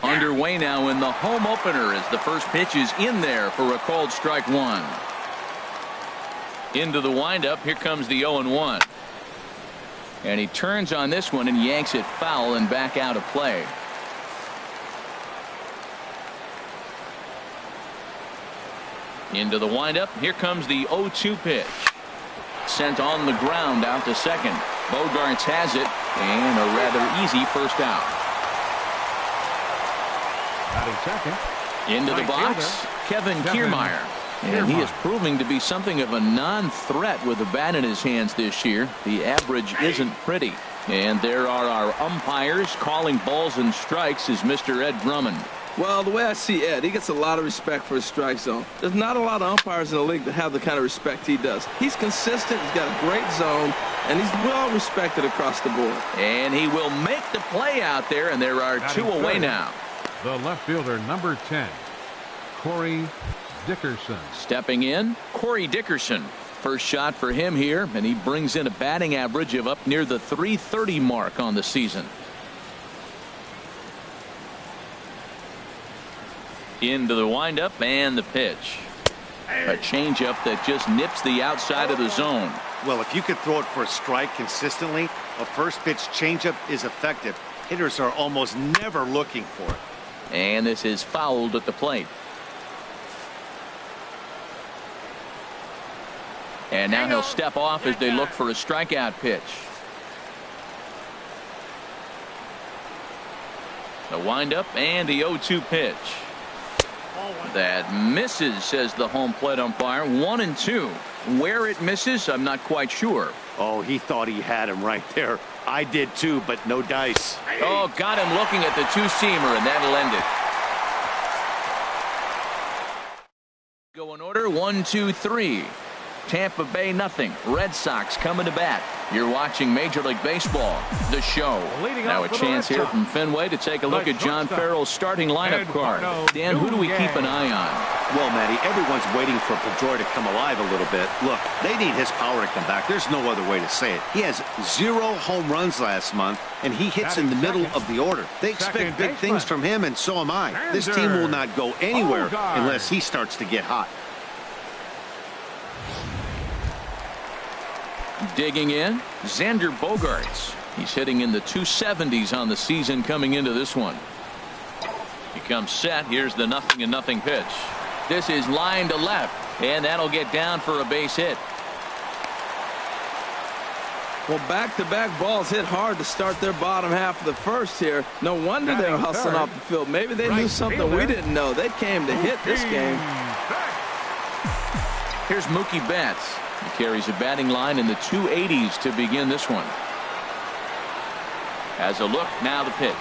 Underway now in the home opener as the first pitch is in there for a called strike one. Into the windup. Here comes the 0-1. And he turns on this one and yanks it foul and back out of play. Into the windup. Here comes the 0-2 pitch. Sent on the ground out to second. Bogaerts has it, and a rather easy first out. Second. Into the box, Kevin Kiermaier. And he is proving to be something of a non-threat with the bat in his hands this year. The average isn't pretty. And there are our umpires calling balls and strikes is Mr. Ed Drummond. Well, the way I see Ed, he gets a lot of respect for his strike zone. There's not a lot of umpires in the league that have the kind of respect he does. He's consistent, he's got a great zone, and he's well respected across the board. And he will make the play out there, and there are two away now. The left fielder, number 10, Corey Dickerson. Stepping in, Corey Dickerson. First shot for him here, and he brings in a batting average of up near the .330 mark on the season. Into the windup and the pitch. A changeup that just nips the outside of the zone. Well, if you could throw it for a strike consistently, a first pitch changeup is effective. Hitters are almost never looking for it. And this is fouled at the plate. And now he'll step off as they look for a strikeout pitch. The windup and the 0-2 pitch. That misses, says the home plate umpire. 1-2. Where it misses, I'm not quite sure. Oh, he thought he had him right there. I did too, but no dice. Oh, got him looking at the two-seamer, and that'll end it. Go in order, 1, 2, 3. Tampa Bay nothing. Red Sox coming to bat. You're watching Major League Baseball, the show. Now a chance here from Fenway to take a look at John Farrell's starting lineup card. Dan, who do we keep an eye on? Well, Matty, everyone's waiting for Pedroia to come alive a little bit. Look, they need his power to come back. There's no other way to say it. He has 0 home runs last month, and he hits in the middle of the order. They expect big things from him, and so am I. This team will not go anywhere unless he starts to get hot. Digging in, Xander Bogaerts. He's hitting in the 270s on the season coming into this one. He comes set. Here's the 0-0 pitch. This is line to left, and that'll get down for a base hit. Well, back-to-back balls hit hard to start their bottom half of the first here. No wonder they're hustling off the field. Maybe they knew something we didn't know. They came to hit this game. Here's Mookie Betts. He carries a batting line in the 280s to begin this one. As a look, now the pitch.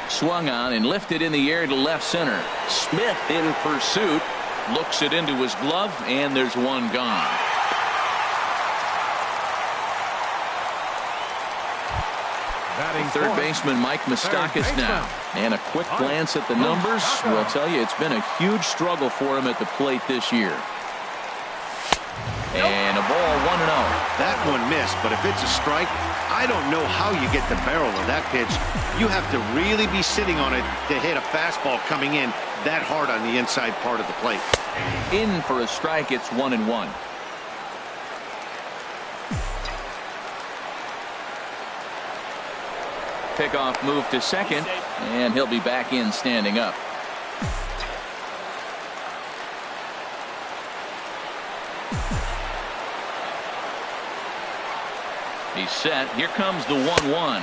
Swung on and lifted in the air to left center. Smith in pursuit. Looks it into his glove, and there's one gone. Third baseman Mike Moustakas now. And a quick glance at the numbers will tell you it's been a huge struggle for him at the plate this year. And a ball, 1-0. That one missed, but if it's a strike, I don't know how you get the barrel of that pitch. You have to really be sitting on it to hit a fastball coming in that hard on the inside part of the plate. In for a strike, it's 1-1. Pickoff move to second, and he'll be back in standing up. He's set. Here comes the 1-1.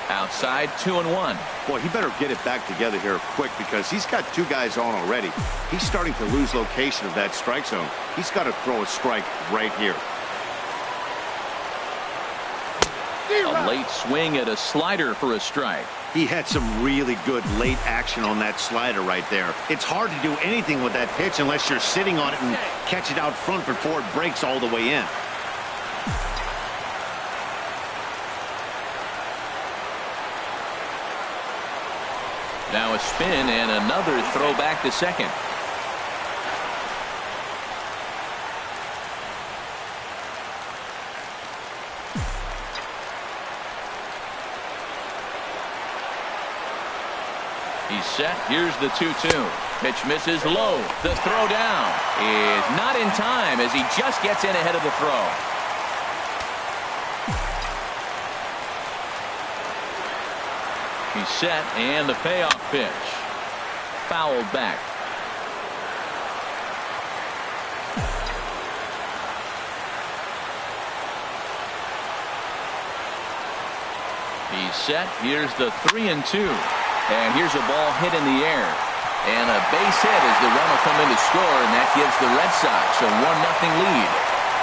Outside, 2-1. Boy, he better get it back together here quick because he's got 2 guys on already. He's starting to lose location of that strike zone. He's got to throw a strike right here. A late swing at a slider for a strike. He had some really good late action on that slider right there. It's hard to do anything with that pitch unless you're sitting on it and catch it out front before it breaks all the way in. Now a spin and another throw back to second. He's set. Here's the 2-2. Pitch misses low. The throw down is not in time as he just gets in ahead of the throw. He's set, and the payoff pitch. Fouled back. He's set. Here's the 3-2. And here's a ball hit in the air. And a base hit as the run will come in to score, and that gives the Red Sox a 1-0 lead.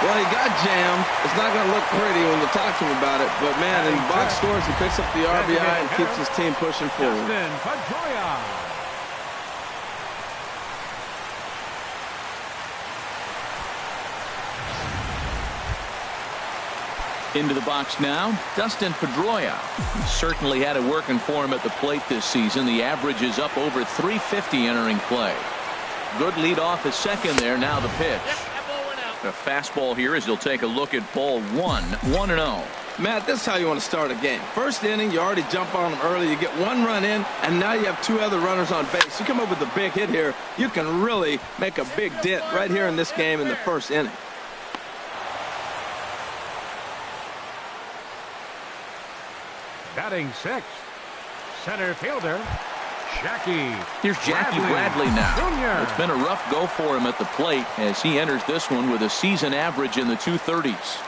Well, he got jammed. It's not going to look pretty when you talk to him about it. But, man, in box scores, he picks up the RBI and keeps his team pushing forward. Into the box now, Dustin Pedroia. Certainly had it working for him at the plate this season. The average is up over 350 entering play. Good lead off his second there. Now the pitch. A fastball here as he'll take a look at ball 1-0. Matt, this is how you want to start a game. First inning, you already jump on them early. You get one run in, and now you have two other runners on base. You come up with a big hit here, you can really make a big dent right here in this game in the first inning. Batting sixth, center fielder, Jackie. Here's Jackie Bradley now. Jr. It's been a rough go for him at the plate as he enters this one with a season average in the 230s.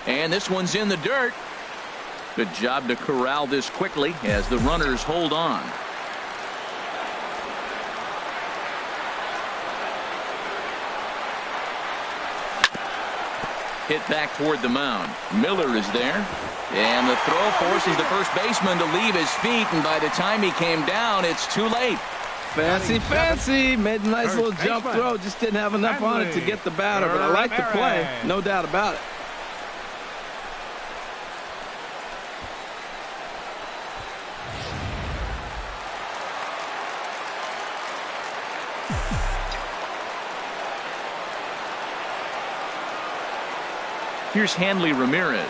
And this one's in the dirt. Good job to corral this quickly as the runners hold on. Hit back toward the mound. Miller is there. And the throw forces the first baseman to leave his feet, and by the time he came down, it's too late. Fancy. Made a nice little jump throw. Just didn't have enough on it to get the batter, but I like the play. No doubt about it. Here's Hanley Ramirez.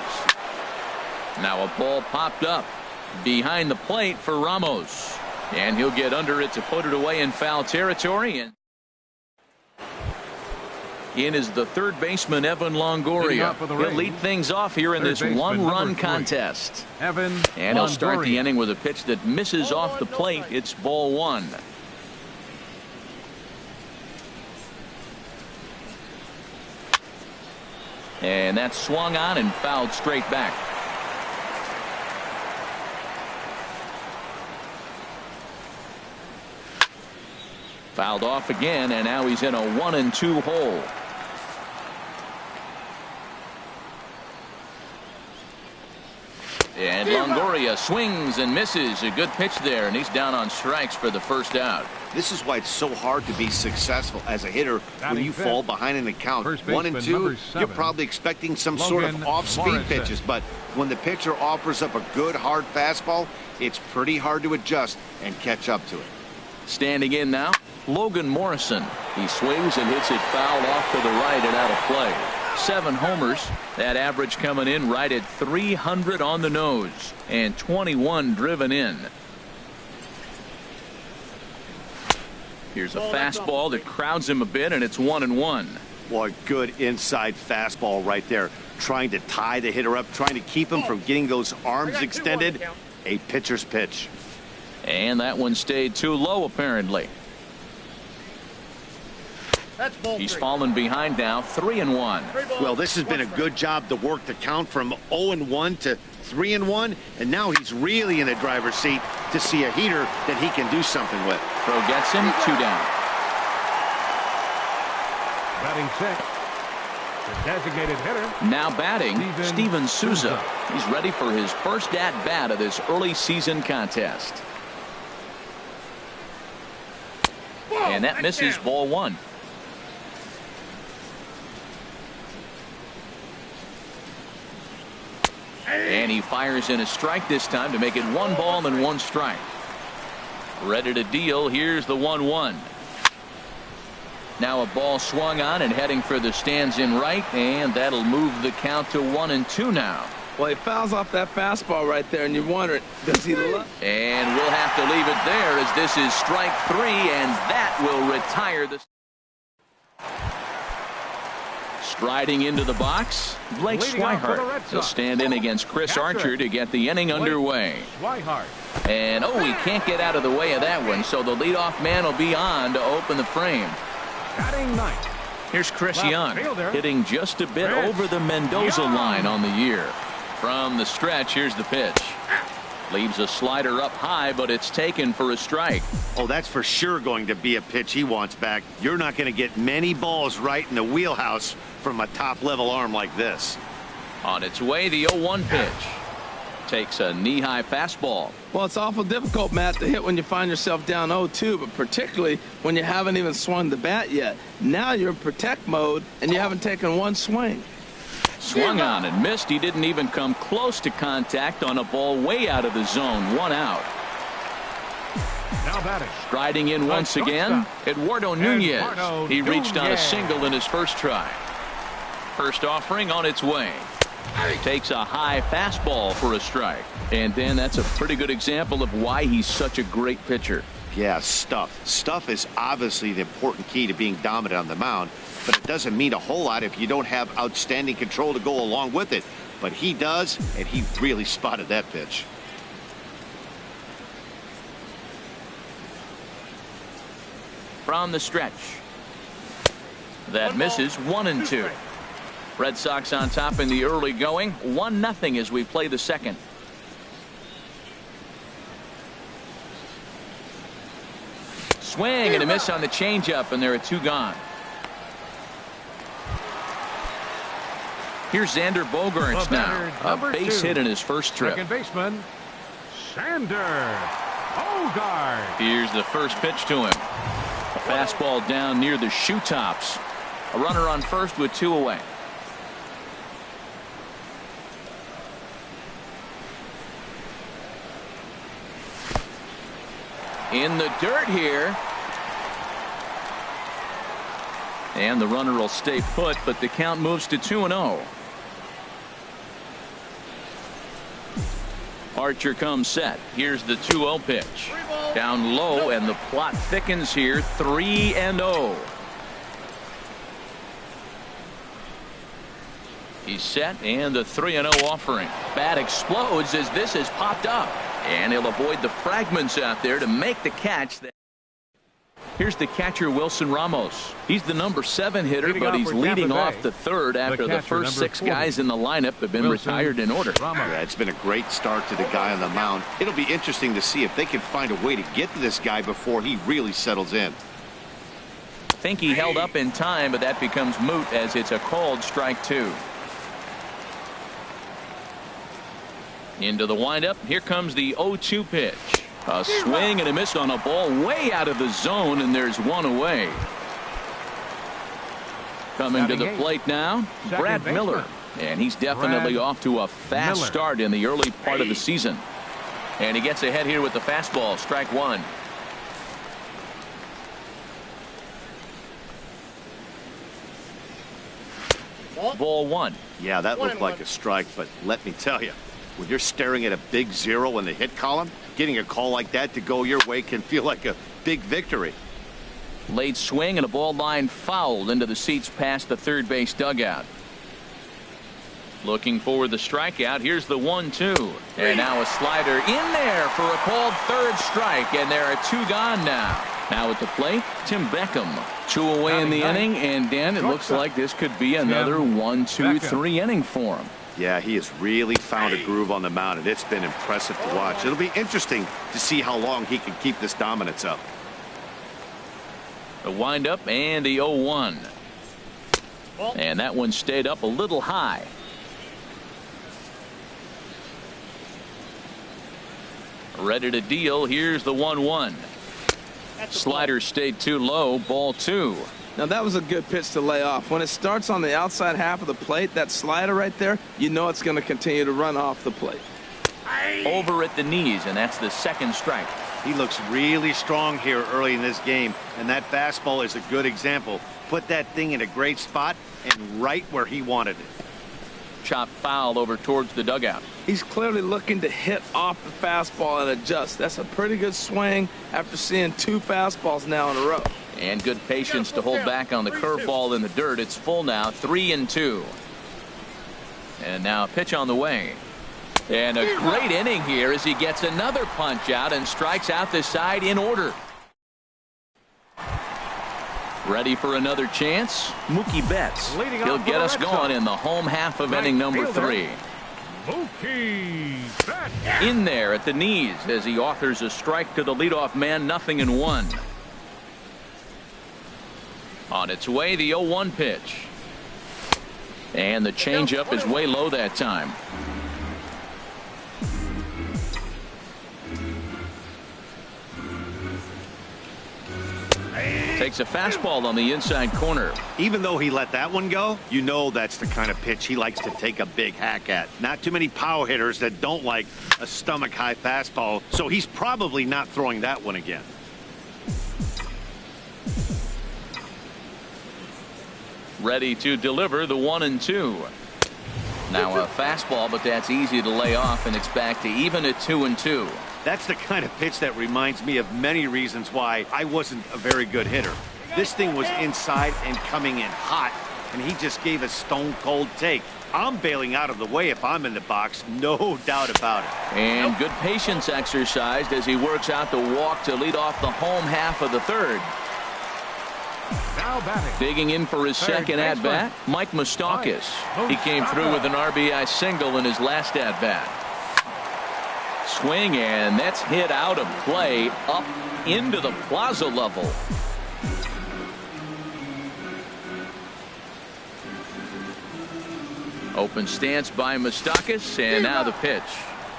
Now a ball popped up behind the plate for Ramos. And he'll get under it to put it away in foul territory. And in is the third baseman, Evan Longoria. He'll lead things off here in this one-run contest. Evan and he'll start the inning with a pitch that misses off the plate. It's ball one. And that's swung on and fouled straight back. Fouled off again, and now he's in a 1-2 hole. And Longoria swings and misses. A good pitch there, and he's down on strikes for the first out. This is why it's so hard to be successful as a hitter when you fall behind in the count. 1-2, you're probably expecting some sort of off-speed pitches, but when the pitcher offers up a good hard fastball, it's pretty hard to adjust and catch up to it. Standing in now, Logan Morrison. He swings and hits it foul off to the right and out of play. 7 homers. That average coming in right at 300 on the nose and 21 driven in. Here's a fastball that crowds him a bit, and it's 1-1. Well, a good inside fastball right there, trying to tie the hitter up, trying to keep him from getting those arms extended. A pitcher's pitch. And that one stayed too low, apparently. He's fallen behind now, 3-1. Well, this has been a good job to work the count from 0-1 to 3-1, and now he's really in the driver's seat to see a heater that he can do something with. Throw gets him, 2 down. Batting sixth, the designated hitter. Now batting, Steven Souza. He's ready for his first at-bat of this early season contest. And that misses ball one. And he fires in a strike this time to make it 1 ball and 1 strike. Ready to deal. Here's the 1-1. Now a ball swung on and heading for the stands in right, and that'll move the count to 1-2 now. Well, he fouls off that fastball right there, and you wonder, does he love? And we'll have to leave it there as this is strike 3, and that will retire the. Striding into the box, Blake Swihart. He'll stand in against Chris Archer to get the inning underway. And oh, he can't get out of the way of that one, so the leadoff man will be on to open the frame. Here's Chris Young, hitting just a bit over the Mendoza line on the year. From the stretch, here's the pitch. Leaves a slider up high, but it's taken for a strike. Oh, that's for sure going to be a pitch he wants back. You're not going to get many balls right in the wheelhouse from a top-level arm like this. On its way, the 0-1 pitch. Takes a knee-high fastball. Well, it's awful difficult, Matt, to hit when you find yourself down 0-2, but particularly when you haven't even swung the bat yet. Now you're in protect mode, and you haven't taken one swing. Swung on and missed. He didn't even come close to contact on a ball way out of the zone. 1 out. Now batting. Striding in once again, Eduardo Nunez. He reached on a single in his first try. First offering on its way. Takes a high fastball for a strike. And then that's a pretty good example of why he's such a great pitcher. Yeah, stuff. Stuff is obviously the important key to being dominant on the mound, but it doesn't mean a whole lot if you don't have outstanding control to go along with it. But he does, and he really spotted that pitch. From the stretch. That misses. 1-2. Red Sox on top in the early going. 1-0 as we play the second. Swing and a miss on the changeup, and there are 2 gone. Here's Xander Bogaerts now. A base hit in his first trip. Second baseman, Xander Bogaerts. Here's the first pitch to him. A fastball down near the shoe tops. A runner on first with 2 away. In the dirt here. And the runner will stay put, but the count moves to 2-0. Archer comes set. Here's the 2-0 pitch. Down low, and the plot thickens here. 3-0. He's set, and the 3-0 offering. Bat explodes as this has popped up. And he'll avoid the fragments out there to make the catch. Here's the catcher, Wilson Ramos. He's the number 7 hitter, but he's leading off the third after the first 6 guys in the lineup have been retired in order. Yeah, it's been a great start to the guy on the mound. It'll be interesting to see if they can find a way to get to this guy before he really settles in. I think he held up in time, but that becomes moot as it's a called strike 2. Into the windup. Here comes the 0-2 pitch. A swing and a miss on a ball way out of the zone, and there's 1 away. Coming to the plate now, Brad Miller. And he's definitely off to a fast start in the early part of the season. And he gets ahead here with the fastball. Strike 1. Ball 1. Yeah, that looked like a strike, but let me tell you, when you're staring at a big 0 in the hit column, getting a call like that to go your way can feel like a big victory. Late swing and a ball line fouled into the seats past the third base dugout. Looking for the strikeout. Here's the 1-2. And now a slider in there for a called third strike, and there are 2 gone now. Now at the plate, Tim Beckham. 2 away in the inning, and Dan, it looks like this could be another 1-2-3 inning for him. Yeah, he has really found a groove on the mound, and it's been impressive to watch. It'll be interesting to see how long he can keep this dominance up. The windup and the 0-1. And that one stayed up a little high. Ready to deal. Here's the 1-1. Slider stayed too low. Ball 2. Now that was a good pitch to lay off. When it starts on the outside half of the plate, that slider right there, you know it's going to continue to run off the plate. Over at the knees, and that's the second strike. He looks really strong here early in this game, and that fastball is a good example. Put that thing in a great spot and right where he wanted it. Chop foul over towards the dugout. He's clearly looking to hit off the fastball and adjust. That's a pretty good swing after seeing 2 fastballs now in a row. And good patience to hold back on the curveball in the dirt. It's full now, 3-2. And now a pitch on the way. And a great inning here as he gets another punch out and strikes out the side in order. Ready for another chance? Mookie Betts. He'll get us going in the home half of inning number 3. Mookie Betts. In there at the knees as he offers a strike to the leadoff man, 0-1. On its way, the 0-1 pitch. And the changeup is way low that time. Takes a fastball on the inside corner. Even though he let that one go, you know that's the kind of pitch he likes to take a big hack at. Not too many power hitters that don't like a stomach-high fastball, so he's probably not throwing that one again. Ready to deliver the 1-2. Now a fastball, but that's easy to lay off, and it's back to even at 2-2. That's the kind of pitch that reminds me of many reasons why I wasn't a very good hitter. This thing was inside and coming in hot, and he just gave a stone-cold take. I'm bailing out of the way if I'm in the box, no doubt about it. And good patience exercised as he works out the walk to lead off the home half of the 3rd. Now batting. Digging in for his second at-bat, Mike Moustakas. He came through with an RBI single in his last at-bat. Swing, and that's hit out of play up into the plaza level. Open stance by Moustakas, and now the pitch.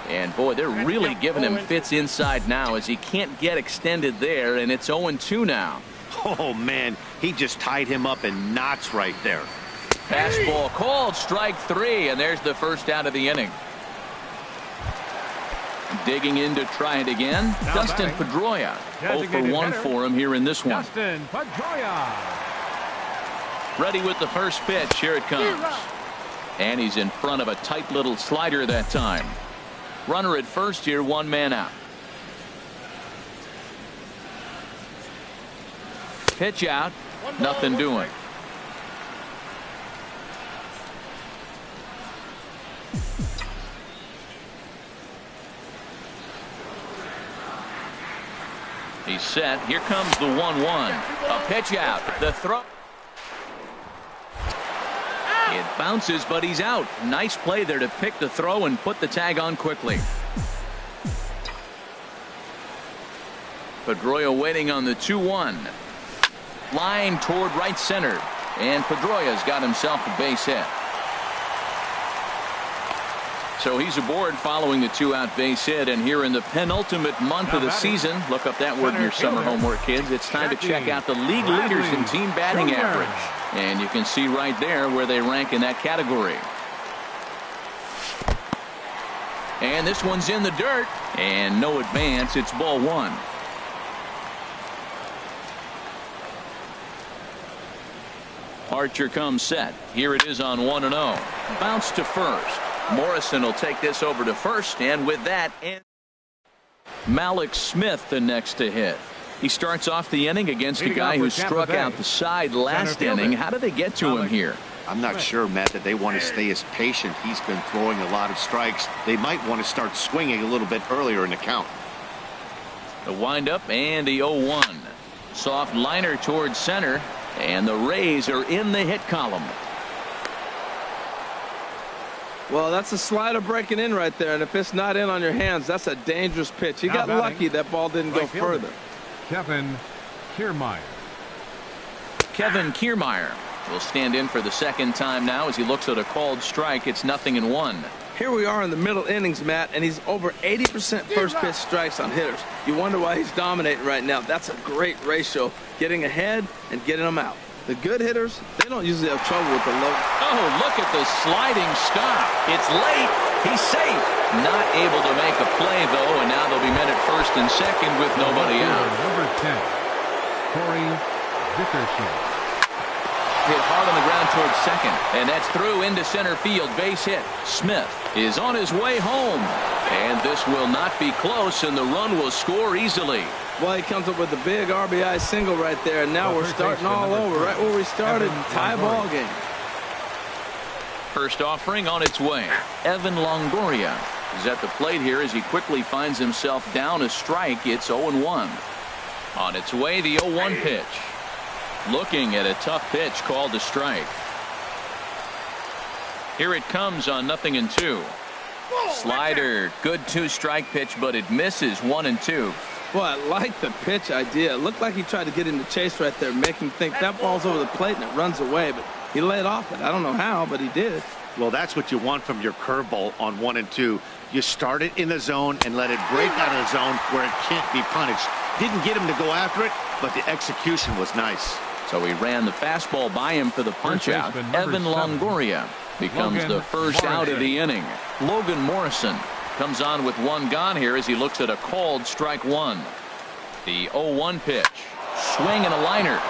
And boy, they're really giving him fits inside now as he can't get extended there, and it's 0-2 now. Oh man, he just tied him up in knots right there. Fastball called, strike 3, and there's the first out of the inning. Digging in to try it again, now Dustin batting. Pedroia. 0-for-1 for him here in this one. Dustin Pedroia. Ready with the first pitch. Here it comes. And he's in front of a tight little slider that time. Runner at first here, 1 man out. Pitch out, nothing doing. He's set. Here comes the 1-1. A pitch out. The throw. It bounces, but he's out. Nice play there to pick the throw and put the tag on quickly. Pedroia waiting on the 2-1. Line toward right center. And Pedroia's got himself a base hit. So he's aboard following the 2-out base hit, and here in the penultimate month of the season, look up that word in your summer homework, kids. It's time to check out the league leaders in team batting average. And you can see right there where they rank in that category. And this one's in the dirt, and no advance. It's ball 1. Archer comes set. Here it is on 1-0. Bounce to first. Morrison will take this over to first, and with that, Malik Smith the next to hit. He starts off the inning against a guy who struck out the side last inning. How do they get to him here? I'm not sure, Matt, that they want to stay as patient. He's been throwing a lot of strikes. They might want to start swinging a little bit earlier in the count. The windup and the 0-1. Soft liner towards center, and the Rays are in the hit column. Well, that's a slider breaking in right there, and if it's not in on your hands, that's a dangerous pitch. He got lucky that ball didn't go further. Kevin Kiermaier. Kevin Kiermaier will stand in for the second time now as he looks at a called strike. It's 0-1. Here we are in the middle innings, Matt, and he's over 80% first pitch strikes on hitters. You wonder why he's dominating right now. That's a great ratio, getting ahead and getting them out. The good hitters, they don't usually have trouble with the low. Oh, look at the sliding stop. It's late. He's safe. Not able to make a play, though, and now they'll be men at first and second with nobody out. Number 10, Corey Dickerson. hit hard on the ground towards second. And that's through into center field. Base hit. Smith is on his way home. And this will not be close, and the run will score easily. Well, he comes up with a big RBI single right there, and now we're starting all over, right where we started. Tie ball game. First offering on its way. Evan Longoria is at the plate here as he quickly finds himself down a strike. It's 0-1. On its way, the 0-1 pitch. Looking at a tough pitch called a strike. Here it comes on 0-2. Slider, good 2-strike pitch, but it misses 1-2. Well, I like the pitch idea. It looked like he tried to get into chase right there, make him think that ball's over the plate and it runs away, but he laid off it. I don't know how, but he did. Well, that's what you want from your curveball on 1 and 2. You start it in the zone and let it break out of the zone where it can't be punished. Didn't get him to go after it, but the execution was nice. So he ran the fastball by him for the punch out. Evan Longoria becomes the first out of the inning. Logan Morrison comes on with one gone here as he looks at a called strike one. The 0-1 pitch. Swing and a liner.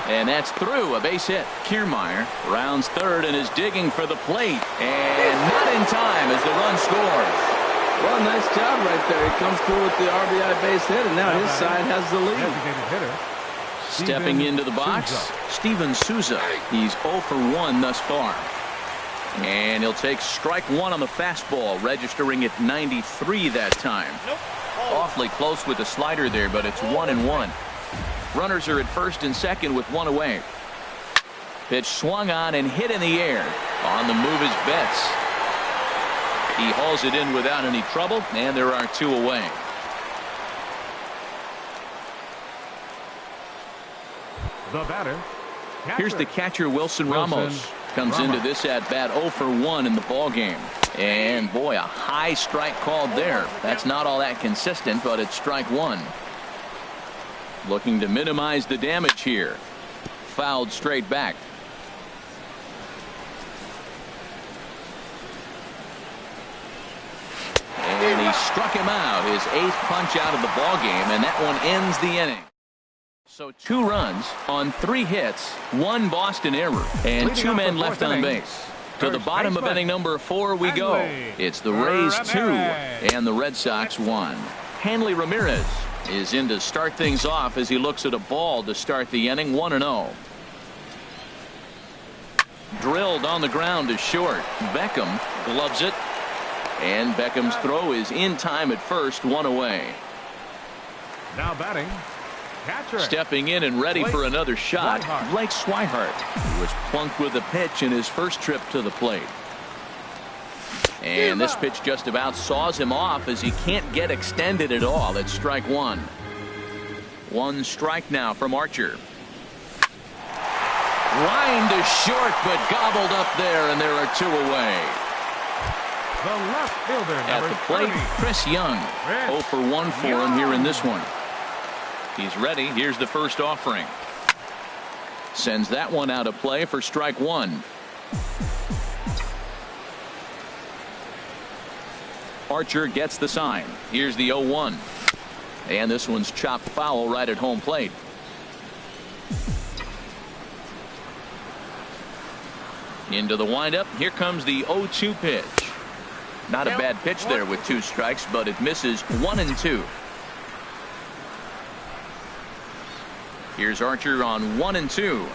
And that's through. A base hit. Kiermaier rounds third and is digging for the plate. And not in time as the run scores. Well, nice job right there. He comes through with the RBI base hit, and now his side has the lead. Stepping into the box, Steven Souza. He's 0 for 1 thus far. And he'll take strike one on the fastball, registering at 93 that time. Awfully close with the slider there, but it's 1-1. Runners are at first and second with one away. Pitch swung on and hit in the air. On the move is Betts. He hauls it in without any trouble, and there are two away. The batter. Here's the catcher, Wilson Ramos. Comes into this at bat 0 for 1 in the ball game. And boy, a high strike called there. That's not all that consistent, but it's strike one. Looking to minimize the damage here. Fouled straight back. And he struck him out. His 8th punch out of the ball game, and that one ends the inning. So 2 runs on 3 hits, 1 Boston error, and 2 men left on base. To the bottom of inning number 4 we go. It's the Rays 2 and the Red Sox 1. Hanley Ramirez is in to start things off as he looks at a ball to start the inning. 1-0. Drilled on the ground to short. Beckham gloves it, and Beckham's throw is in time at first. 1 away. Now batting. Catcher. Stepping in and ready for another shot, Blake Swihart, who was plunked with a pitch in his first trip to the plate. And this pitch just about saws him off as he can't get extended at all. It's strike one. 1 strike now from Archer. Line to short, but gobbled up there, and there are 2 away. The left fielder, at the plate, 30. Chris Young. 0 for 1 for him here in this one. He's ready. Here's the first offering. Sends that one out of play for strike one. Archer gets the sign. Here's the 0-1. And this one's chopped foul right at home plate. Into the windup. Here comes the 0-2 pitch. Not a bad pitch there with 2 strikes, but it misses 1-2. Here's Archer on 1-2.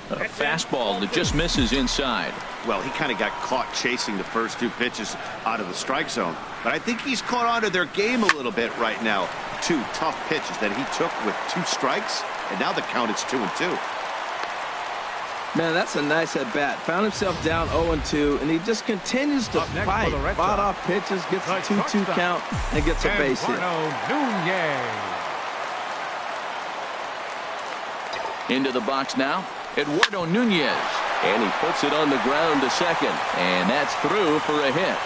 A fastball that just misses inside. Well, he kind of got caught chasing the first 2 pitches out of the strike zone. But I think he's caught on to their game a little bit right now. 2 tough pitches that he took with 2 strikes, and now the count is 2-2. Man, that's a nice at bat. Found himself down 0-2, and he just continues to fight. Fought off pitches, gets a 2-2 count, and gets a base hit. Into the box now, Eduardo Nunez, and he puts it on the ground to second, and that's through for a hit.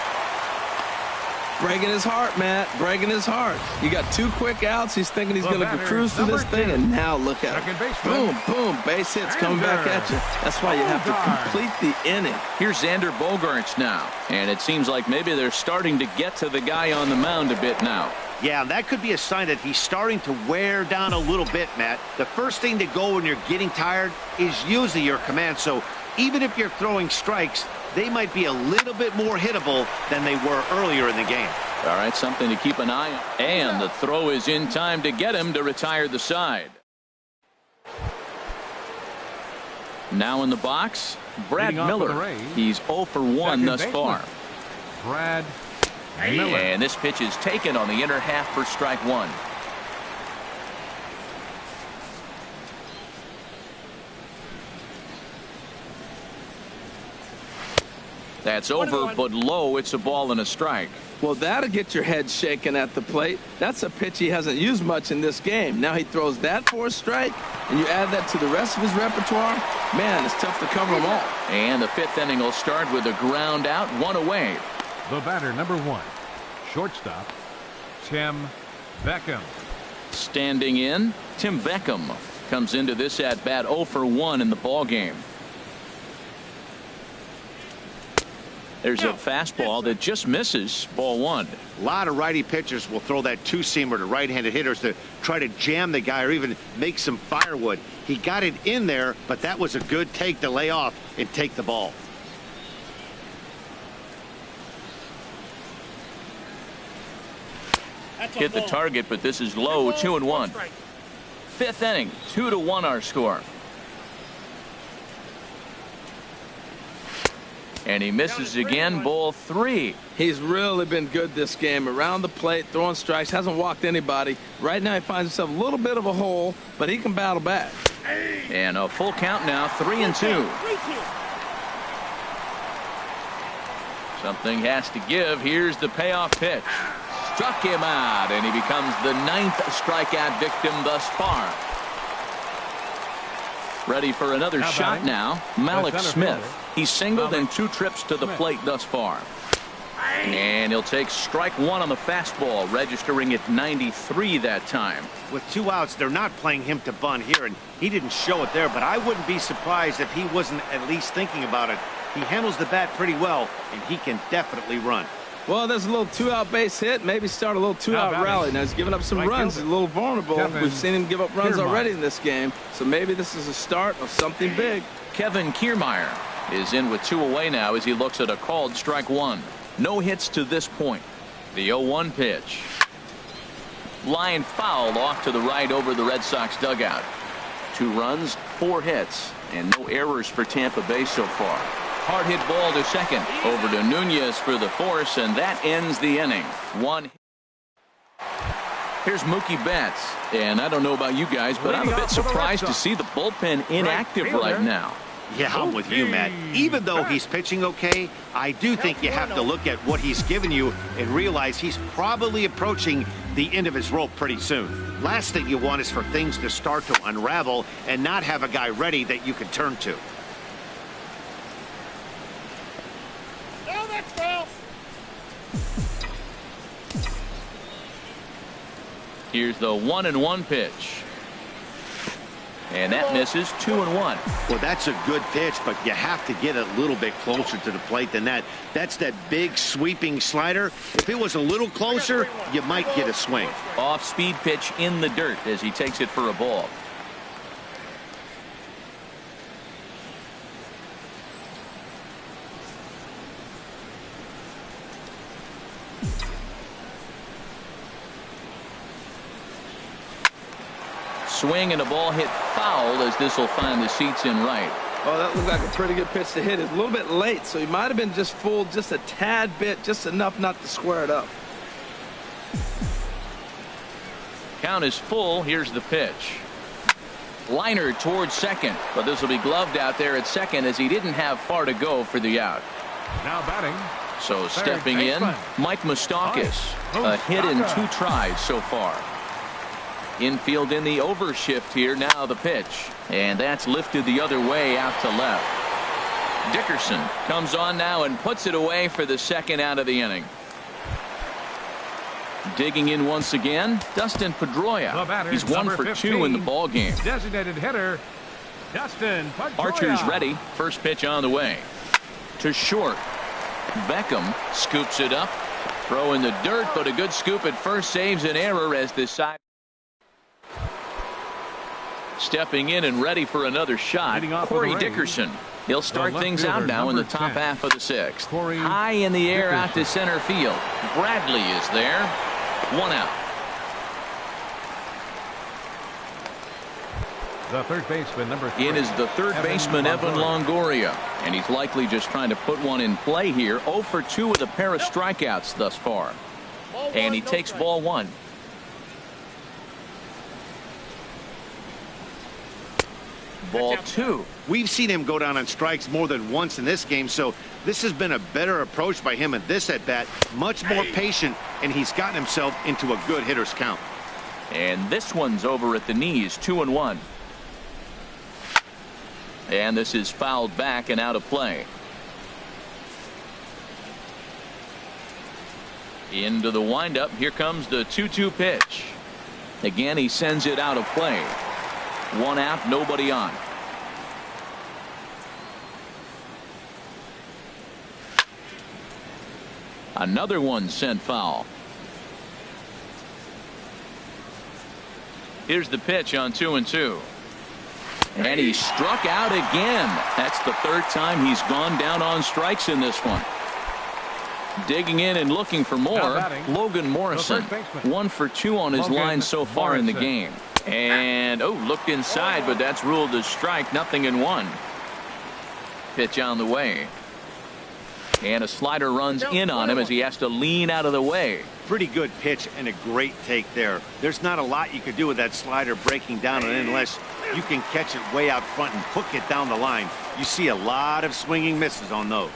breaking his heart, Matt, breaking his heart. You got 2 quick outs. He's thinking he's going to cruise through this thing, and now look at it. Boom, boom, base hits coming back at you. That's why you have to complete the inning. Here's Xander Bogaerts now, and it seems like maybe they're starting to get to the guy on the mound a bit now. Yeah, that could be a sign that he's starting to wear down a little bit, Matt. The first thing to go when you're getting tired is usually your command. So even if you're throwing strikes, they might be a little bit more hittable than they were earlier in the game. All right, something to keep an eye on. And the throw is in time to get him to retire the side. Now in the box, Brad Miller. He's 0 for 1 thus far. Brad Miller. And this pitch is taken on the inner half for strike 1. That's over, but low. It's a ball and a strike. Well, that'll get your head shaken at the plate. That's a pitch he hasn't used much in this game. Now he throws that for a strike, and you add that to the rest of his repertoire. Man, it's tough to cover them all. And the 5th inning will start with a ground out, 1 away. The batter, number 1, shortstop, Tim Beckham. Standing in, Tim Beckham comes into this at bat 0 for 1 in the ball game. There's a fastball that just misses, ball 1. A lot of righty pitchers will throw that 2-seamer to right-handed hitters to try to jam the guy or even make some firewood. He got it in there, but that was a good take to lay off and take the ball. Hit the target, but this is low, 2-1. 5th inning, 2-1 our score. And he misses again, ball 3. He's really been good this game. Around the plate, throwing strikes, hasn't walked anybody. Right now he finds himself a little bit of a hole, but he can battle back. And a full count now, 3-2. Something has to give. Here's the payoff pitch. Struck him out, and he becomes the 9th strikeout victim thus far. Ready for another shot now, Malik Smith. He's singled in 2 trips to the plate thus far. And he'll take strike 1 on the fastball, registering at 93 that time. With 2 outs, they're not playing him to bunt here, and he didn't show it there, but I wouldn't be surprised if he wasn't at least thinking about it. He handles the bat pretty well, and he can definitely run. Well, there's a little 2-out base hit. Maybe start a little 2-out rally. Now he's giving up some runs. He's a little vulnerable. We've seen him give up runs already in this game. So maybe this is a start of something big. Kevin Kiermaier is in with 2 away now as he looks at a called strike 1. No hits to this point. The 0-1 pitch. Line foul off to the right over the Red Sox dugout. 2 runs, 4 hits, and no errors for Tampa Bay so far. Hard hit ball to second. Over to Nunez for the force, and that ends the inning. 1. Here's Mookie Betts, and I don't know about you guys, but I'm a bit surprised to see the bullpen inactive right now. Yeah, I'm with you, Matt. Even though he's pitching okay, I do think you have to look at what he's given you and realize he's probably approaching the end of his rope pretty soon. Last thing you want is for things to start to unravel and not have a guy ready that you can turn to. Here's the 1-1 pitch. And that misses, 2-1. Well, that's a good pitch, but you have to get a little bit closer to the plate than that. That's that big sweeping slider. If it was a little closer, you might get a swing. Off-speed pitch in the dirt as he takes it for a ball. Swing and a ball hit foul as this will find the seats in right. Oh, that looked like a pretty good pitch to hit. It's a little bit late, so he might have been just fooled just a tad bit, just enough not to square it up. Count is full. Here's the pitch. Liner towards second, but this will be gloved out there at second as he didn't have far to go for the out. Now batting. So stepping in, Mike Moustakas. A hit in 2 tries so far. Infield in the overshift here. Now the pitch, and that's lifted the other way out to left. Dickerson comes on now and puts it away for the 2nd out of the inning. Digging in once again, Dustin Pedroia. He's 1 for 2 in the ball game. Designated hitter, Dustin Pedroia. Archer's ready. First pitch on the way. To short. Beckham scoops it up. Throw in the dirt, but a good scoop at first saves an error as the side. Stepping in and ready for another shot, Corey Dickerson. He'll start things out now in the top half of the 6th. High in the air out to center field. Bradley is there. 1 out. The third baseman, number 3. In is the third baseman, Evan Longoria. And he's likely just trying to put one in play here. 0 for 2 with a pair of strikeouts thus far. And he takes ball 1. Ball 2. We've seen him go down on strikes more than once in this game, so this has been a better approach by him at this at-bat. Much more patient, and he's gotten himself into a good hitter's count. And this one's over at the knees, 2-1. And this is fouled back and out of play. Into the windup. Here comes the 2-2 pitch. Again, he sends it out of play. 1 out, nobody on. Another one sent foul. Here's the pitch on 2-2. And he struck out again. That's the 3rd time he's gone down on strikes in this one. Digging in and looking for more, Logan Morrison. 1 for 2 on his line so far in the game. And looked inside, but that's ruled a strike. 0-1. Pitch on the way. And a slider runs in on him as he has to lean out of the way. Pretty good pitch and a great take there. There's not a lot you could do with that slider breaking down and in unless you can catch it way out front and hook it down the line. You see a lot of swinging misses on those.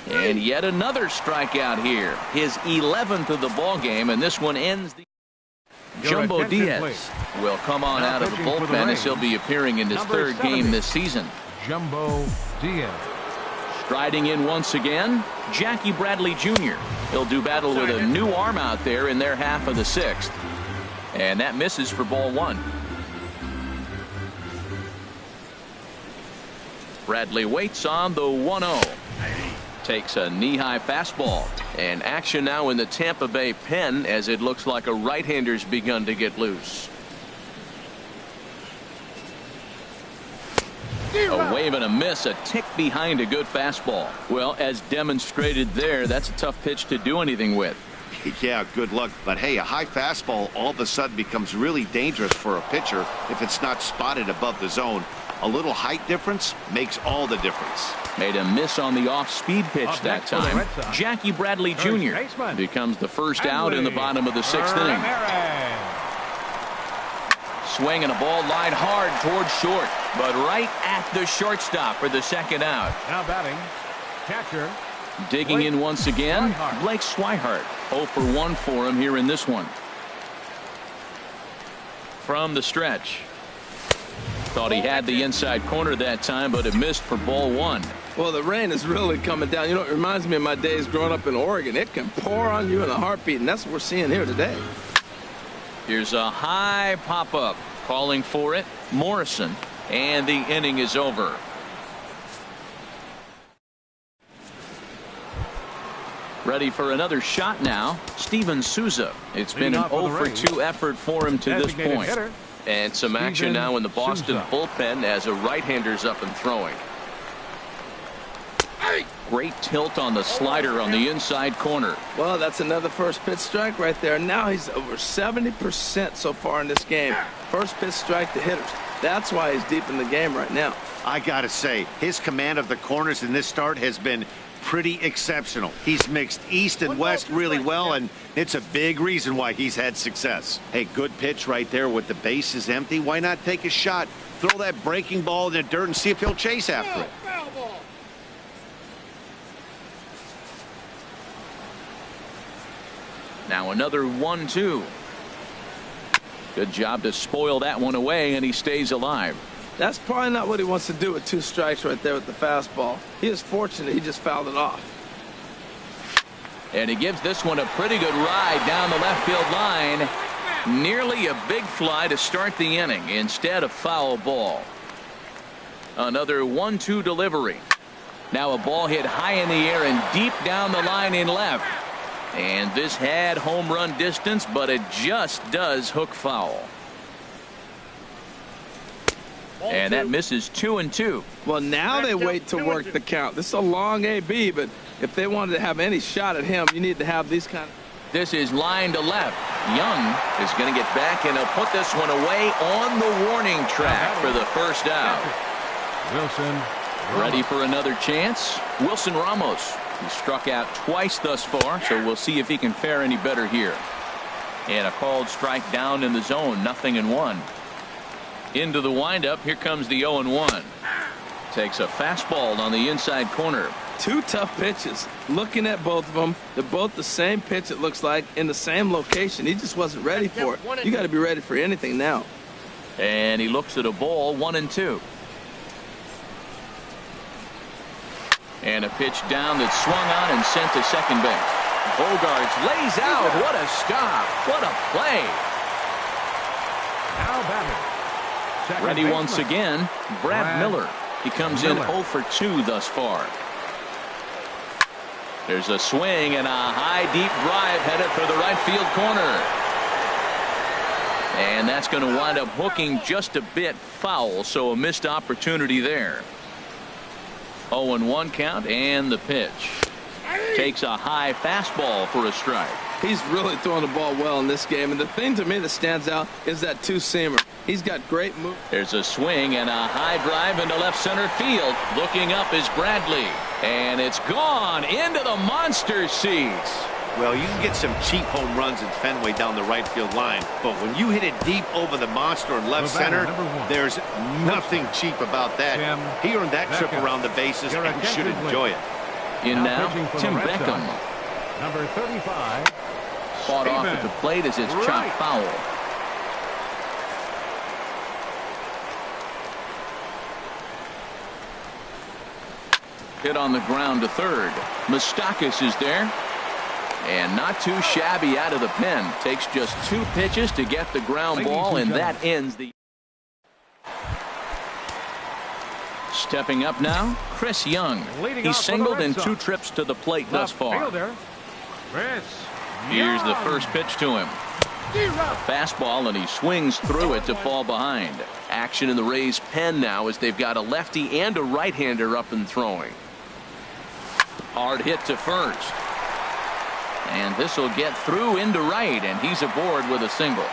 And yet another strikeout here. His 11th of the ball game, and this one ends the. Jumbo Diaz will come on out of the bullpen as he'll be appearing in his 3rd game this season. Jumbo Diaz. Striding in once again, Jackie Bradley Jr. He'll do battle with a new arm out there in their half of the 6th. And that misses for ball 1. Bradley waits on the 1-0. Takes a knee-high fastball. And action now in the Tampa Bay pen as it looks like a right-hander's begun to get loose. A wave and a miss, a tick behind a good fastball. Well, as demonstrated there, that's a tough pitch to do anything with. Yeah, good luck. But hey, a high fastball all of a sudden becomes really dangerous for a pitcher if it's not spotted above the zone. A little height difference makes all the difference. Made a miss on the off-speed pitch that time. Jackie Bradley Jr. becomes the first out in the bottom of the 6th inning. Swinging a ball line hard towards short, but right at the shortstop for the 2nd out. Now batting, catcher. Digging in once again, Blake Swihart. 0 for 1 for him here in this one. From the stretch. Thought he had the inside corner that time, but it missed for ball 1. Well, the rain is really coming down. You know, it reminds me of my days growing up in Oregon. It can pour on you in a heartbeat, and that's what we're seeing here today. Here's a high pop-up. Calling for it, Morrison. And the inning is over. Ready for another shot now, Steven Souza. It's been an 0 for 2 effort for him to this point. And some action now in the Boston bullpen as a right-hander's up and throwing. Great tilt on the slider on the inside corner. Well, that's another first pitch strike right there. Now he's over 70% so far in this game. First pitch strike to hitters. That's why he's deep in the game right now. I gotta say, his command of the corners in this start has been pretty exceptional. He's mixed east and west really well, and it's a big reason why he's had success. Hey, good pitch right there with the bases empty. Why not take a shot? Throw that breaking ball in the dirt and see if he'll chase after it. Now another 1-2. Good job to spoil that one away, and he stays alive. That's probably not what he wants to do with 2 strikes right there with the fastball. He is fortunate he just fouled it off. And he gives this one a pretty good ride down the left field line. Nearly a big fly to start the inning instead of foul ball. Another 1-2 delivery. Now a ball hit high in the air and deep down the line in left. And this had home run distance, but it just does hook foul. And that misses 2-2. Well, now they wait to work the count. This is a long AB, but if they wanted to have any shot at him, you need to have these kind of. This is line to left. Young is going to get back, and he'll put this one away on the warning track for the first out. Wilson Ready for another chance. Wilson Ramos. He struck out twice thus far, so we'll see if he can fare any better here. And a called strike down in the zone, 0-1. Into the windup. Here comes the 0-1. Takes a fastball on the inside corner. Two tough pitches. Looking at both of them, they're both the same pitch, it looks like, in the same location. He just wasn't ready for it. You got to be ready for anything now. And he looks at a ball, 1-2. And a pitch down that's swung on and sent to second base. Bogarts lays out. What a stop. What a play. now batting. Second Ready baseman, once again, Brad Miller. He comes in 0 for 2 thus far. There's a swing and a high deep drive headed for the right field corner. And that's going to wind up hooking just a bit foul, so a missed opportunity there. 0-1 count, and the pitch. Takes a high fastball for a strike. He's really throwing the ball well in this game, and the thing to me that stands out is that two-seamer. He's got great move. There's a swing and a high drive into left center field. Looking up is Bradley, and it's gone into the monster seats. Well, you can get some cheap home runs in Fenway down the right field line, but when you hit it deep over the monster in left center, there's nothing cheap about that. He earned that trip around the bases and should enjoy it. In now, Tim Beckham. Number 35. Fought off at the plate as it's chopped foul. Hit on the ground to third. Moustakas is there. And not too shabby out of the pen. Takes just 2 pitches to get the ground ball, and that ends the. Stepping up now, Chris Young. He's singled in 2 trips to the plate thus far. Here's the first pitch to him. A fastball, and he swings through it to fall behind. Action in the Rays' pen now as they've got a lefty and a right-hander up and throwing. Hard hit to first. And this will get through into right, and he's aboard with a single.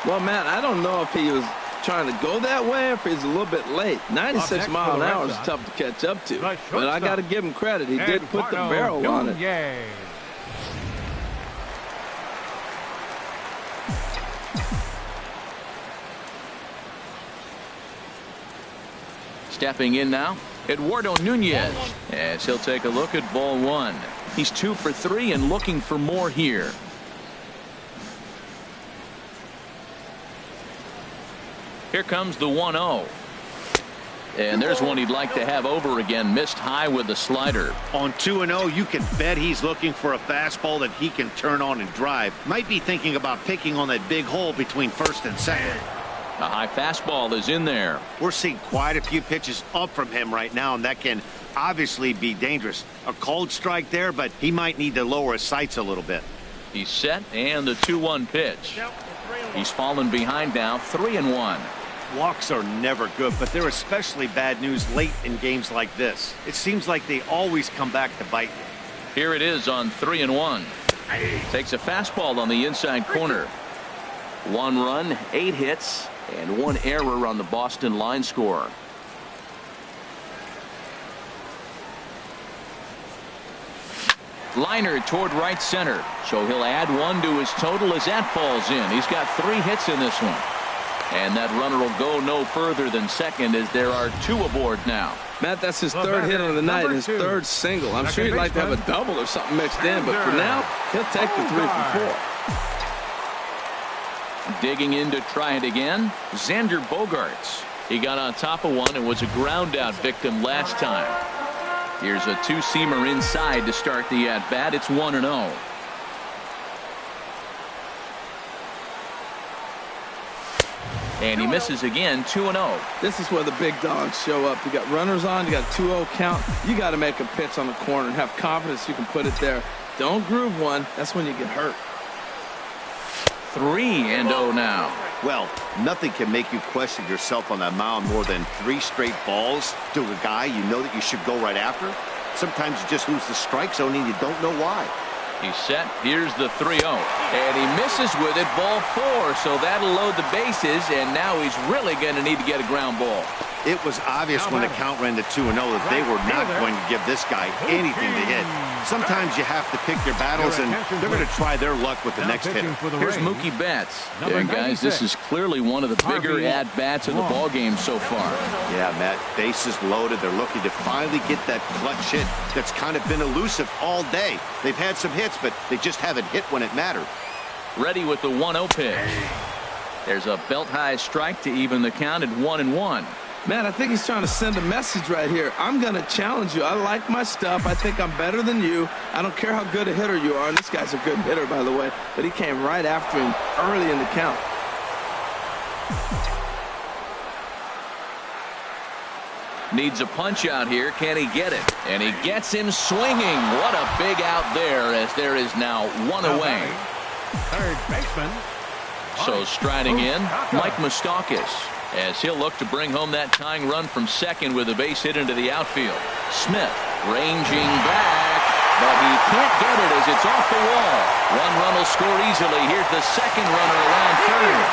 Well, Matt, I don't know if he was trying to go that way or if he's a little bit late. 96 miles an hour is tough to catch up to. But I got to give him credit. He did put the barrel on it. Stepping in now, Eduardo Nunez, as he'll take a look at ball 1. He's 2 for 3 and looking for more here. Here comes the 1-0. And there's one he'd like to have over again. Missed high with the slider. On 2-0, you can bet he's looking for a fastball that he can turn on and drive. Might be thinking about picking on that big hole between first and second. A high fastball is in there. We're seeing quite a few pitches up from him right now, and that can obviously be dangerous. A cold strike there, but he might need to lower his sights a little bit. He's set, and the 2-1 pitch. He's fallen behind now, 3-1. Walks are never good, but they're especially bad news late in games like this. It seems like they always come back to bite you. Here it is on 3-1. Takes a fastball on the inside corner. 1 run, 8 hits, and 1 error on the Boston line score. Liner toward right center, so he'll add 1 to his total as that falls in. He's got 3 hits in this one. And that runner will go no further than second as there are 2 aboard now. Matt, that's his 3rd hit of the night, his 3rd single. I'm sure he'd like to have a double or something mixed in, but for now, he'll take the 3 for 4. Digging in to try it again, Xander Bogarts. He got on top of one and was a ground out victim last time. Here's a two-seamer inside to start the at-bat. It's 1-0. And he misses again, 2-0. This is where the big dogs show up. You got runners on, you got a 2-0 count. You got to make a pitch on the corner and have confidence you can put it there. Don't groove one. That's when you get hurt. 3-0 now. Well, nothing can make you question yourself on that mound more than 3 straight balls to a guy you know that you should go right after. Sometimes you just lose the strike zone and you don't know why. He's set. Here's the 3-0. And he misses with it. Ball 4. So that'll load the bases. And now he's really going to need to get a ground ball. It was obvious when the count ran to 2-0 that they were not going to give this guy anything to hit. Sometimes you have to pick your battles, and they're going to try their luck with the next hitter. Here's Mookie Betts. Yeah, guys, this is clearly one of the bigger at-bats of the ballgame so far. Yeah, Matt, bases loaded. They're looking to finally get that clutch hit that's kind of been elusive all day. They've had some hits, but they just haven't hit when it mattered. Ready with the 1-0 pitch. There's a belt-high strike to even the count at 1-1. Man, I think he's trying to send a message right here. I'm going to challenge you. I like my stuff. I think I'm better than you. I don't care how good a hitter you are. And this guy's a good hitter, by the way. But he came right after him early in the count. Needs a punch out here. Can he get it? And he gets him swinging. What a big out there, as there is now 1 away. Third baseman. So striding in, Mike Moustakas, as he'll look to bring home that tying run from second with a base hit into the outfield. Smith ranging back, but he can't get it as it's off the wall. 1 run will score easily. Here's the second runner around third,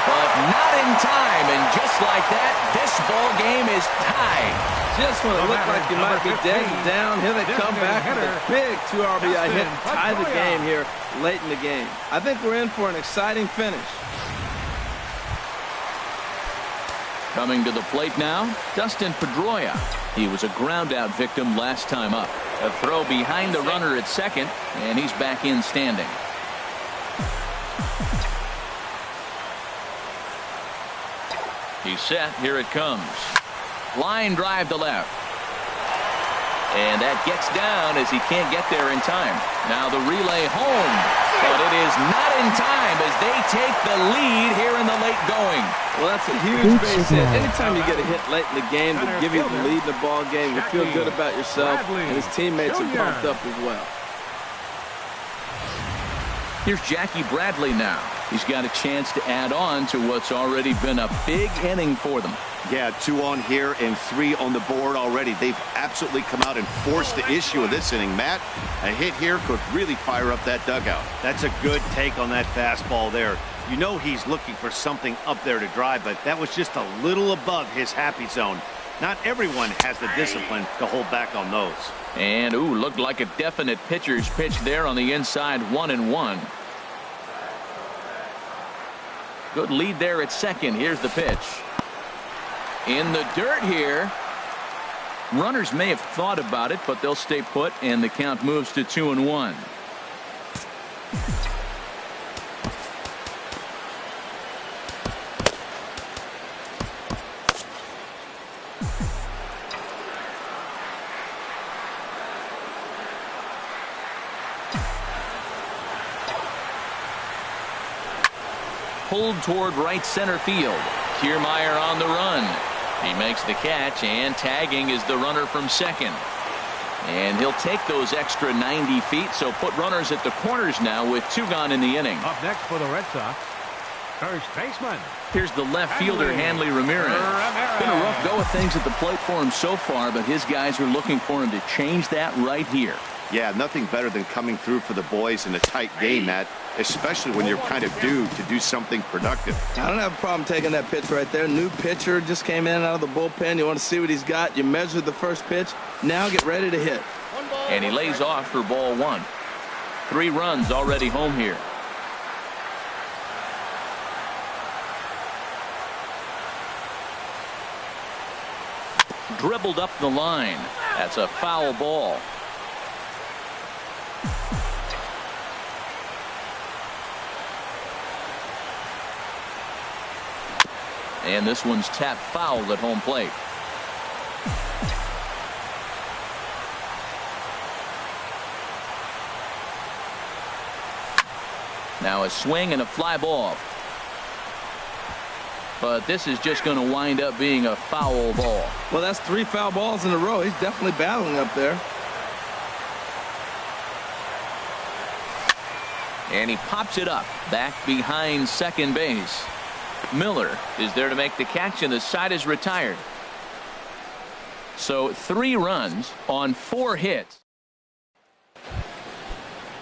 but not in time. And just like that, this ball game is tied. Just when it looked like you might be dead and down, here they come back with a big 2 RBI hit and tie the game here late in the game. I think we're in for an exciting finish. Coming to the plate now, Dustin Pedroia. He was a ground-out victim last time up. A throw behind the runner at second, and he's back in standing. He's set. Here it comes. Line drive to left. And that gets down as he can't get there in time. Now the relay home. But it is not in time as they take the lead here in the late going. Well, that's a huge base hit. Anytime you get a hit late in the game to give you the lead in the ball game, you feel good about yourself, and his teammates are pumped up as well. Here's Jackie Bradley now. He's got a chance to add on to what's already been a big inning for them. Yeah, 2 on here and 3 on the board already. They've absolutely come out and forced the issue of this inning. Matt, a hit here could really fire up that dugout. That's a good take on that fastball there. You know he's looking for something up there to drive, but that was just a little above his happy zone. Not everyone has the discipline to hold back on those. And, ooh, looked like a definite pitcher's pitch there on the inside, 1-1. Good lead there at second. Here's the pitch. In the dirt here. Runners may have thought about it, but they'll stay put, and the count moves to 2-1. Pulled toward right center field. Kiermaier on the run. He makes the catch, and tagging is the runner from second. And he'll take those extra 90 feet, so put runners at the corners now with 2 gone in the inning. Up next for the Red Sox, first baseman. Here's the left fielder, Hanley Ramirez. Been a rough go of things at the plate for him so far, but his guys are looking for him to change that right here. Yeah, nothing better than coming through for the boys in a tight game, Matt, especially when you're kind of due to do something productive. I don't have a problem taking that pitch right there. New pitcher just came in out of the bullpen. You want to see what he's got. You measure the first pitch. Now get ready to hit. And he lays off for ball 1. 3 runs already home here. Dribbled up the line. That's a foul ball. And this one's tapped foul at home plate. Now a swing and a fly ball. But this is just going to wind up being a foul ball. Well, that's 3 foul balls in a row. He's definitely battling up there. And he pops it up back behind second base. Miller is there to make the catch, and the side is retired. So 3 runs on 4 hits.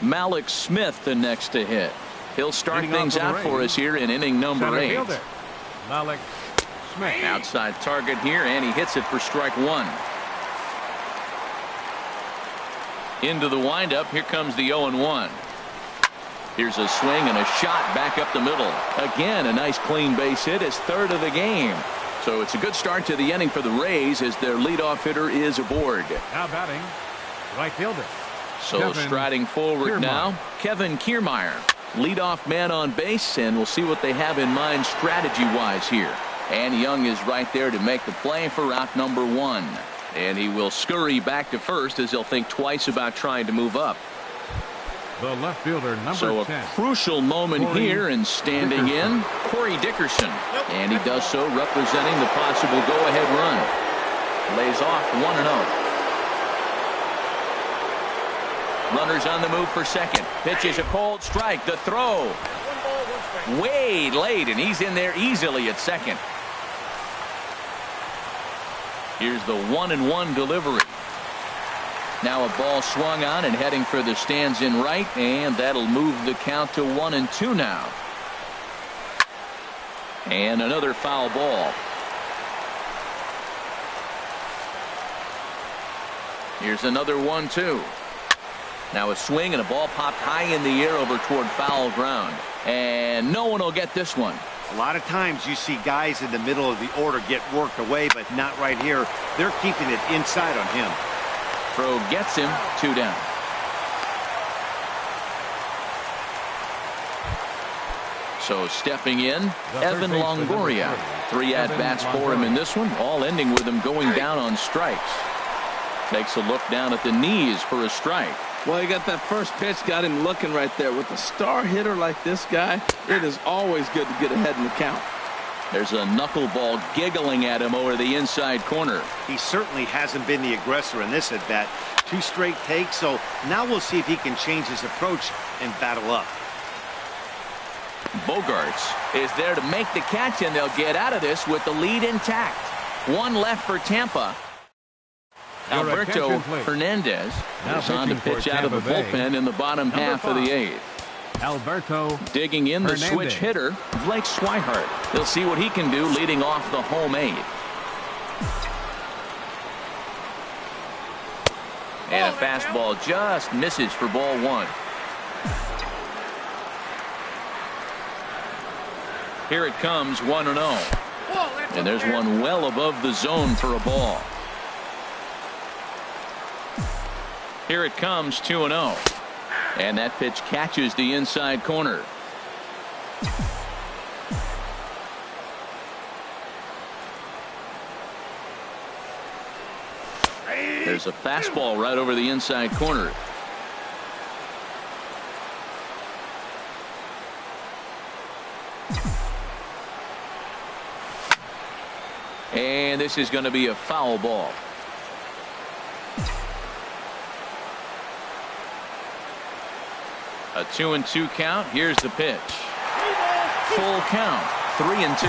Malik Smith the next to hit. He'll start things out for us here in inning number 8. Malik Smith. Outside target here, and he hits it for strike 1. Into the windup. Here comes the 0-1. Here's a swing and a shot back up the middle. Again, a nice clean base hit, his 3rd of the game. So it's a good start to the inning for the Rays as their leadoff hitter is aboard. Now batting, right fielder. So Kevin striding forward Kiermaier. now, Kevin Kiermaier, leadoff man on base, and we'll see what they have in mind strategy-wise here. And Young is right there to make the play for out number 1. And he will scurry back to first as he'll think twice about trying to move up. The left fielder, number So 10. a crucial moment Corey here, and standing in, Corey Dickerson. And he does so representing the possible go-ahead run. Lays off 1-0. Runners on the move for second. Pitches a cold strike. The throw. Way late, and he's in there easily at second. Here's the 1-1 delivery. Now a ball swung on and heading for the stands in right, and that'll move the count to 1-2 now. And another foul ball. Here's another 1-2. Now a swing and a ball popped high in the air over toward foul ground. And no one will get this one. A lot of times you see guys in the middle of the order get worked away, but not right here. They're keeping it inside on him. Throw gets him, 2 down. So stepping in, Evan Longoria. 3 at-bats for him in this one, all ending with him going down on strikes. Takes a look down at the knees for a strike. Well, he got that first pitch, got him looking right there. With a star hitter like this guy, it is always good to get ahead in the count. There's a knuckleball giggling at him over the inside corner. He certainly hasn't been the aggressor in this at bat. 2 straight takes, so now we'll see if he can change his approach and battle up. Bogarts is there to make the catch, and they'll get out of this with the lead intact. 1 left for Tampa. Your Alberto attention, please. Hernandez Now is on to pitching for pitch out of the Tampa Bay, bullpen in the bottom number half of the 5. 8th. Alberto Digging in the Hernandez. switch hitter, Blake Swihart. He'll see what he can do leading off the home 8. And a fastball just misses for ball 1. Here it comes, 1-0. And there's one well above the zone for a ball. Here it comes, 2-0. And that pitch catches the inside corner. There's a fastball right over the inside corner. And this is going to be a foul ball. A 2-2 count. Here's the pitch. Full count. 3-2.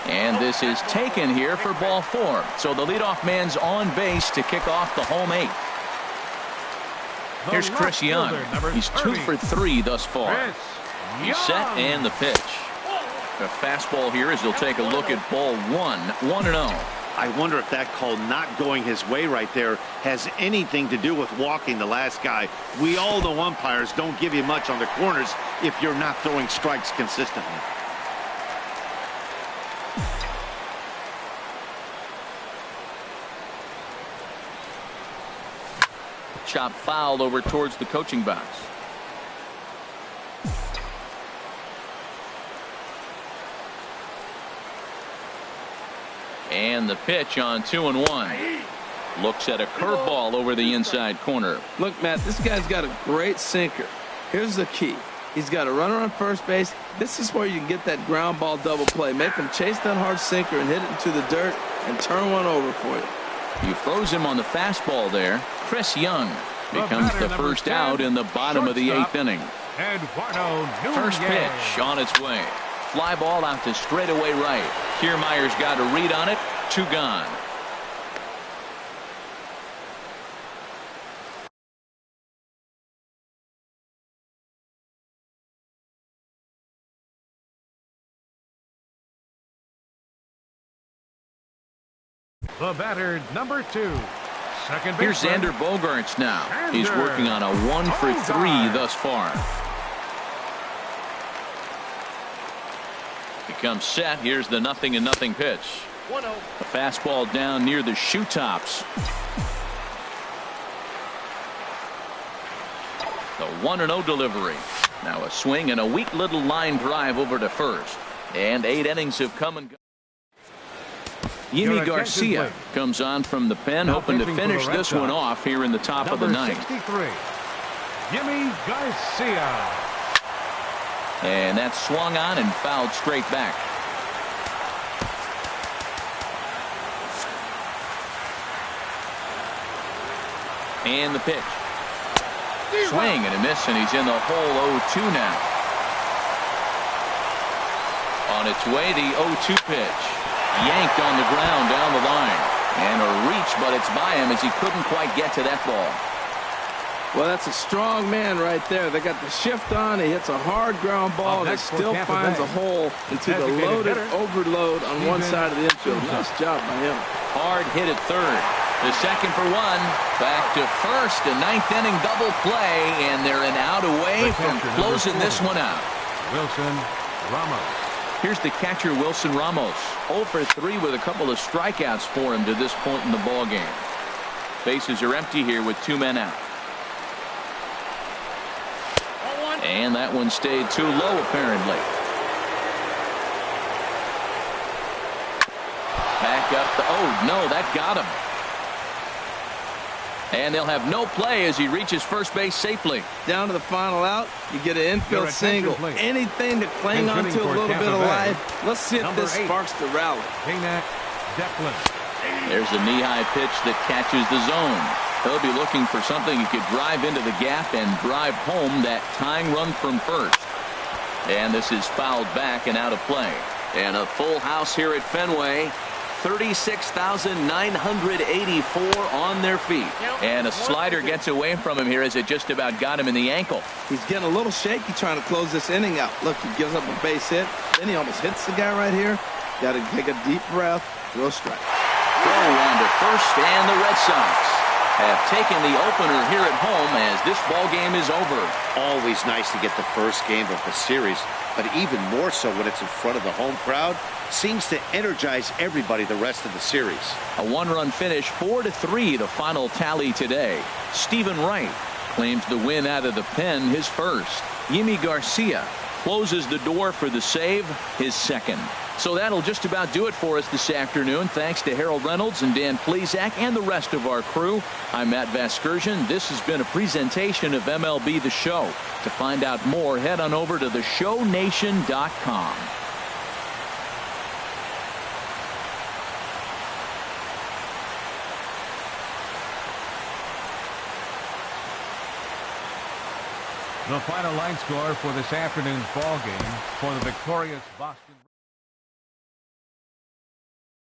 And this is taken here for ball 4. So the leadoff man's on base to kick off the home 8th. Here's Chris Young. He's 2 for 3 thus far. He's set, and the pitch. A fastball here as he'll take a look at ball 1. 1-0. I wonder if that call not going his way right there has anything to do with walking the last guy. We all know umpires don't give you much on the corners if you're not throwing strikes consistently. Chop foul over towards the coaching box. And the pitch on 2-1. Looks at a curveball over the inside corner. Look, Matt, this guy's got a great sinker. Here's the key. He's got a runner on first base. This is where you can get that ground ball double play. Make him chase that hard sinker and hit it into the dirt and turn one over for you. You froze him on the fastball there. Chris Young becomes the first out in the bottom of the 8th inning. First pitch on its way. Fly ball out to straightaway right. Kiermaier's got a read on it. 2 gone. The batter, number 2. Second Here's Xander Bogaerts now. He's working on a 1-for-3 thus far. He comes set. Here's the 0-0 pitch. A fastball down near the shoe tops. The 1-0 delivery. Now a swing and a weak little line drive over to first. And 8 innings have come and gone. Yimi Garcia comes on from the pen, hoping to finish this one off here in the top of the 9th. 63, Yimi Garcia. And that's swung on and fouled straight back. And the pitch. Swing and a miss, and he's in the hole 0-2 now. On its way, the 0-2 pitch. Yanked on the ground down the line. And a reach, but it's by him as he couldn't quite get to that ball. Well, that's a strong man right there. They got the shift on. He hits a hard ground ball, and it still finds a hole into the loaded overload on one side of the infield. Nice job by him. Hard hit at third. The second for 1. Back to first. A 9th inning double play, and they're an out away from closing this one out. Wilson Ramos. Here's the catcher, Wilson Ramos. 0 for 3 with a couple of strikeouts for him to this point in the ball game. Bases are empty here with 2 men out. And that one stayed too low, apparently. Back up. Oh, no, that got him. And they'll have no play as he reaches first base safely. Down to the final out, you get an infield single. Anything to cling on to a little bit of life. Let's see if this sparks the rally. There's a knee-high pitch that catches the zone. He'll be looking for something he could drive into the gap and drive home that tying run from first. And this is fouled back and out of play. And a full house here at Fenway. 36,984 on their feet. And a slider gets away from him here as it just about got him in the ankle. He's getting a little shaky trying to close this inning out. Look, he gives up a base hit. Then he almost hits the guy right here. Got to take a deep breath. Throw a strike. Throw on to first, and the Red Sox have taken the opener here at home as this ball game is over. Always nice to get the first game of the series, but even more so when it's in front of the home crowd. Seems to energize everybody the rest of the series. A 1-run finish, 4-3, the final tally today. Stephen Wright claims the win out of the pen, his first. Yimi Garcia closes the door for the save, his second. So that'll just about do it for us this afternoon. Thanks to Harold Reynolds and Dan Plesac and the rest of our crew. I'm Matt Vasgersian. This has been a presentation of MLB The Show. To find out more, head on over to theshownation.com. The final line score for this afternoon's ball game for the victorious Boston.